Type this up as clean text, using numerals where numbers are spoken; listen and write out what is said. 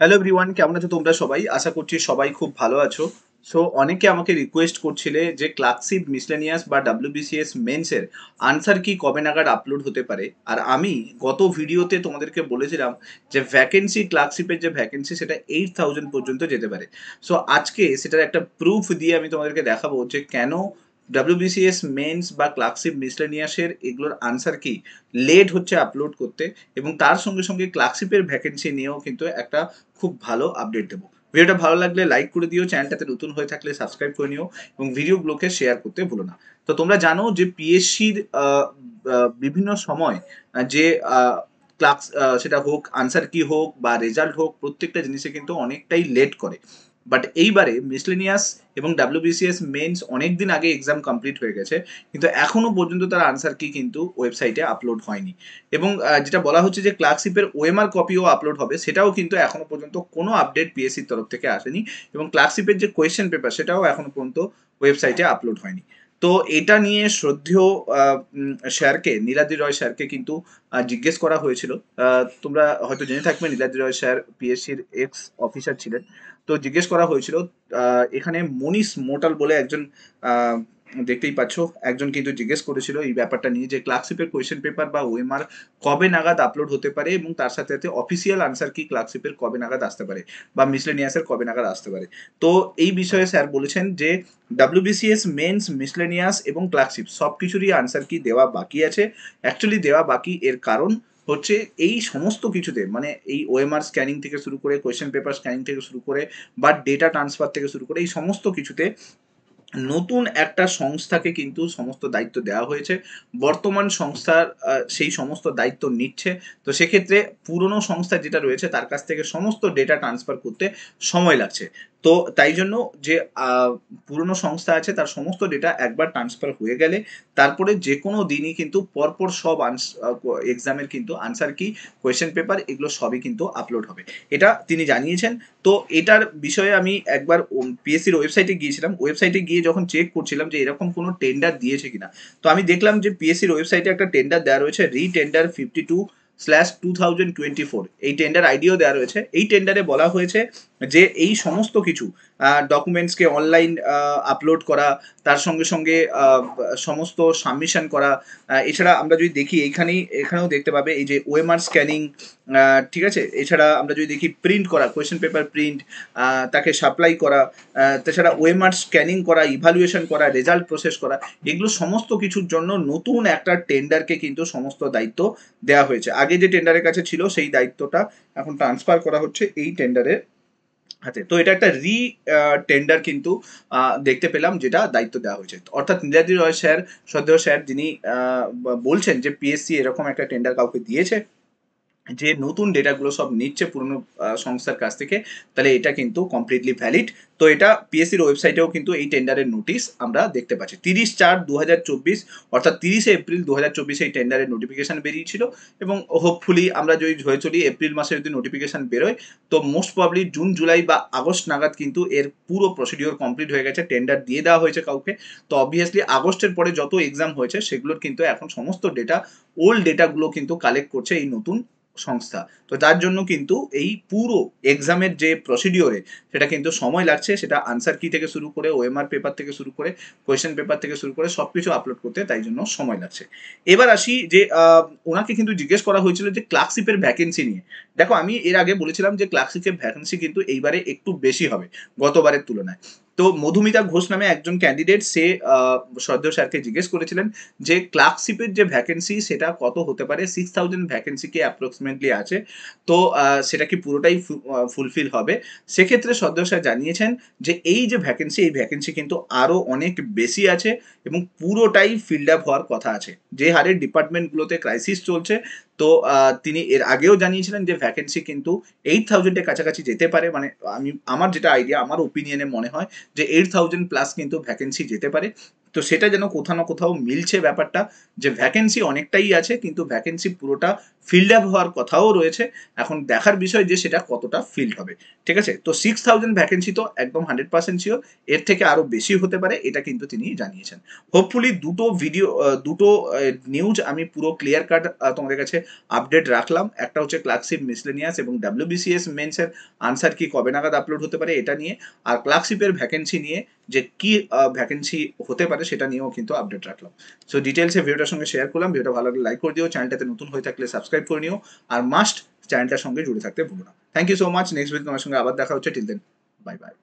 Hello everyone, কেমন আছো তোমরা সবাই? আশা করছি সবাই খুব ভালো আছো। সো অনেকে আমাকে রিকোয়েস্ট করছিলে যে ক্লার্কশিপ মিসলেনিয়াস বা ডাব্লিউবিসিএস মেন্স এর আনসার কি কবে নাগাদ আপলোড হতে পারে। আর আমি গত ভিডিওতে তোমাদেরকে বলেছিলাম যে ভ্যাকেন্সি, ক্লার্কশিপের যে ভ্যাকেন্সি সেটা 8,000 পর্যন্ত যেতে পারে। সো আজকে সেটার একটা প্রুফ দিয়ে আমি তোমাদেরকে দেখাবো যে কেন ডাব্লিউবিসিএস মেন্স বা ক্লার্কশিপ মিসলেনিয়াসের এগুলোর আনসার কি লেট হচ্ছে আপলোড করতে, এবং তার সঙ্গে সঙ্গে ক্লার্কশিপের ভ্যাকেন্সি নিয়েও কিন্তু একটা খুব ভালো আপডেট দেবো। ভিডিওটা ভালো লাগলে লাইক করে দিও, চ্যানেলটাতে নতুন হয়ে থাকলে সাবস্ক্রাইব করে নিও এবং ভিডিওগুলোকে শেয়ার করতে ভুলো না। তো তোমরা জানো যে পিএসসির বিভিন্ন সময় যে ক্লাস, সেটা হোক আনসার কি হোক বা রেজাল্ট হোক, প্রত্যেকটা জিনিসে কিন্তু অনেকটাই লেট করে। বাট এইবারে মিসলেনিয়াস এবং ডাব্লিউবিসিএস মেন্স অনেকদিন আগে এক্সাম কমপ্লিট হয়ে গেছে, কিন্তু এখনো পর্যন্ত তার আনসার কি কিন্তু ওয়েবসাইটে আপলোড হয়নি। এবং যেটা বলা হচ্ছে যে ক্লার্কশিপের ওএমআর কপিও আপলোড হবে, সেটাও কিন্তু এখনো পর্যন্ত কোনো আপডেট পিএসসির তরফ থেকে আসেনি। এবং ক্লার্কশিপের যে কোয়েশ্চেন পেপার সেটাও এখনো পর্যন্ত ওয়েবসাইটে আপলোড হয়নি। তো এটা নিয়ে শ্রদ্ধেয় স্যারকে, নীলাদ্রি রয় স্যারকে কিন্তু জিজ্ঞেস করা হয়েছিল। তোমরা হয়তো জেনে থাকবে নীলাদ্রি রয় স্যার পিএসসির এক্স অফিসার ছিলেন। তো জিজ্ঞেস করা হয়েছিল, এখানে মনীষ মোটাল বলে একজন, দেখতেই পাচ্ছ, একজন কিন্তু জিজ্ঞেস করেছিল এই ব্যাপারটা নিয়ে যে ক্লার্কশিপের কোয়েশ্চেন পেপার বা ওএমআর কবে নাগাদ আপলোড হতে পারে, এবং তার সাথে সাথে অফিসিয়াল আনসার কি ক্লার্কশিপের কবে নাগাদ আসতে পারে বা মিসলেনিয়াসের কবে নাগাদ আসতে পারে। তো এই বিষয়ে স্যার বলেছেন যে ডাব্লিউবিসিএস মেন্স, মিসলেনিয়াস এবং ক্লার্কশিপ সব কিছুরই আনসার কি দেওয়া বাকি আছে। অ্যাকচুয়ালি দেওয়া বাকি, এর কারণ হচ্ছে এই সমস্ত কিছুতে, মানে এই ওএমআর স্ক্যানিং থেকে শুরু করে, কোয়েশ্চেন পেপার স্ক্যানিং থেকে শুরু করে বা ডেটা ট্রান্সফার থেকে শুরু করে, এই সমস্ত কিছুতে নতুন একটা সংস্থাকে কিন্তু সমস্ত দায়িত্ব দেওয়া হয়েছে। বর্তমান সংস্থার সেই সমস্ত দায়িত্ব নিচ্ছে। তো সেক্ষেত্রে পুরনো সংস্থা যেটা রয়েছে তার কাছ থেকে সমস্ত ডেটা ট্রান্সফার করতে সময় লাগছে। তো তাই জন্য যে পুরনো সংস্থা আছে তার সমস্ত ডেটা একবার ট্রান্সফার হয়ে গেলে তারপরে যে কোনো দিনই কিন্তু পরপর সব এক্সামের কিন্তু আনসার কি, কোয়েশ্চেন পেপার, এগুলো সবই কিন্তু আপলোড হবে। এটা তিনি জানিয়েছেন। তো এটার বিষয়ে আমি একবার পিএসসির ওয়েবসাইটে গিয়েছিলাম। ওয়েবসাইটে গিয়ে যখন চেক করছিলাম যে এরকম কোনো টেন্ডার দিয়েছে কিনা, তো আমি দেখলাম যে পিএসসির ওয়েবসাইটে একটা টেন্ডার দেওয়া রয়েছে, রি-টেন্ডার 52/2024। এই টেন্ডার আইডিও দেওয়া রয়েছে। এই টেন্ডারে বলা হয়েছে যে এই সমস্ত কিছু ডকুমেন্টসকে অনলাইন আপলোড করা, তার সঙ্গে সঙ্গে সমস্ত সাবমিশন করা। এছাড়া আমরা যদি দেখি এখানেও দেখতে পাবে এই যে ওএমআর স্ক্যানিং, ঠিক আছে। এছাড়া আমরা যদি দেখি প্রিন্ট করা, কোয়েশ্চেন পেপার প্রিন্ট, তাকে সাপ্লাই করা, তাছাড়া ওএমআর স্ক্যানিং করা, ইভালুয়েশন করা, রেজাল্ট প্রসেস করা, এগুলো সমস্ত কিছুর জন্য নতুন একটা টেন্ডারকে কিন্তু সমস্ত দায়িত্ব দেওয়া হয়েছে। আগে যে টেন্ডারের কাছে ছিল সেই দায়িত্বটা এখন ট্রান্সফার করা হচ্ছে এই টেন্ডারের হাতে। তো এটা একটা টেন্ডার কিন্তু দেখতে পেলাম, যেটা দায়িত্ব দেওয়া হয়েছে। অর্থাৎ নীলাদ্রি রয় স্যার, শ্রদ্ধেয় স্যার, যিনি বলছেন যে পিএসসি এরকম একটা টেন্ডার কাউকে দিয়েছে যে নতুন ডেটাগুলো সব নিচ্ছে পুরনো সংস্থার কাছ থেকে, তাহলে এটা কিন্তু কমপ্লিটলি ভ্যালিড। তো এটা পিএসসির ওয়েবসাইটেও কিন্তু এই টেন্ডারের নোটিশ আমরা দেখতে পাচ্ছি। 30/4/2024, অর্থাৎ 30শে এপ্রিল 2024 এই টেন্ডারের নোটিফিকেশন বেরিয়েছিল। এবং হোপফুলি আমরা যদি ধরে চলি এপ্রিল মাসে যদি নোটিফিকেশন বেরোয়, তো মোস্ট প্রবলি জুন, জুলাই বা আগস্ট নাগাদ কিন্তু এর পুরো প্রসিডিওর কমপ্লিট হয়ে গেছে, টেন্ডার দিয়ে দেওয়া হয়েছে কাউকে। তো অবভিয়াসলি আগস্টের পরে যত এক্সাম হয়েছে সেগুলোর কিন্তু এখন সমস্ত ডেটা, ওল্ড ডেটাগুলো কিন্তু কালেক্ট করছে এই নতুন সংস্থা। তো তার জন্য কিন্তু এই পুরো এক্সামের যে প্রসিডিওরে সেটা কিন্তু সময় লাগছে, সেটা আনসার কি থেকে শুরু করে, ওএমআর পেপার থেকে শুরু করে, কোয়েশ্চেন পেপার থেকে শুরু করে সবকিছু আপলোড করতে তাই জন্য সময় লাগছে। এবার আসি যে ওনাকে কিন্তু জিজ্ঞেস করা হয়েছিল যে ক্লার্কশিপের ভ্যাকেন্সি নিয়ে। দেখো, আমি এর আগে বলেছিলাম যে ক্লার্কশিপের ভ্যাকেন্সি কিন্তু এইবারে একটু বেশি হবে গতবারের তুলনায়। তো মধুমিতা ঘোষ নামে একজন ক্যান্ডিডেট, সে শ্রদ্ধেয় স্যারকে জিজ্ঞেস করেছিলেন যে ক্লার্কশিপের যে ভ্যাকেন্সি সেটা কত হতে পারে। 6,000 ভ্যাকেন্সি কি অ্যাপ্রক্সিমেটলি আছে, তো সেটা কি পুরোটাই ফুলফিল হবে। সেক্ষেত্রে শ্রদ্ধেয় স্যার জানিয়েছেন যে এই যে ভ্যাকেন্সি, এই ভ্যাকেন্সি কিন্তু আরও অনেক বেশি আছে এবং পুরোটাই ফিল্ড আপ হওয়ার কথা আছে। যে হারে ডিপার্টমেন্টগুলোতে ক্রাইসিস চলছে, তো তিনি এর আগেও জানিয়েছিলেন যে ভ্যাকেন্সি কিন্তু 8,000-এর কাছাকাছি যেতে পারে। মানে আমার যেটা আইডিয়া, আমার ওপিনিয়নে মনে হয় যে 8,000 প্লাস কিন্তু ভ্যাকেন্সি যেতে পারে। তো সেটা যেন কোথাও না কোথাও মিলছে ব্যাপারটা, যে ভ্যাকেন্সি অনেকটাই আছে কিন্তু ভ্যাকেন্সি পুরোটা ফিল্ড আপ হওয়ার কথাও রয়েছে। এখন দেখার বিষয় যে সেটা কতটা ফিল্ড হবে। ঠিক আছে, তো 6,000 ভ্যাকেন্সি তো একদম 100% শিওর, এর থেকে আরো বেশি হতে পারে, এটা কিন্তু তিনি জানিয়েছেন। হোপফুলি দুটো নিউজ আমি পুরো ক্লিয়ার কাট তোমাদের কাছে আপডেট রাখলাম। একটা হচ্ছে ক্লার্কশিপ মিসলেনিয়াস এবং ডাব্লিউবিসিএস মেন্সের আনসার কি কবে নাগাদ আপলোড হতে পারে এটা নিয়ে, আর ক্লার্কশিপের ভ্যাকেন্সি নিয়ে যে কি ভ্যাকেন্সি হতে পারে সেটা নিয়েও কিন্তু আপডেট রাখলাম। সো ডিটেলসে ভিডিওটার সঙ্গে শেয়ার করলাম। ভিডিওটা ভালো লাগলে লাইক করে দিও, চ্যানেলটাতে নতুন হয়ে থাকলে সাবস্ক্রাইব করে নিও, আর মাস্ট চ্যানেলটার সঙ্গে জুড়ে থাকতে ভুলো না। Thank you so much. Next week তোমার সঙ্গে আবার দেখা হচ্ছে। Till then, bye by.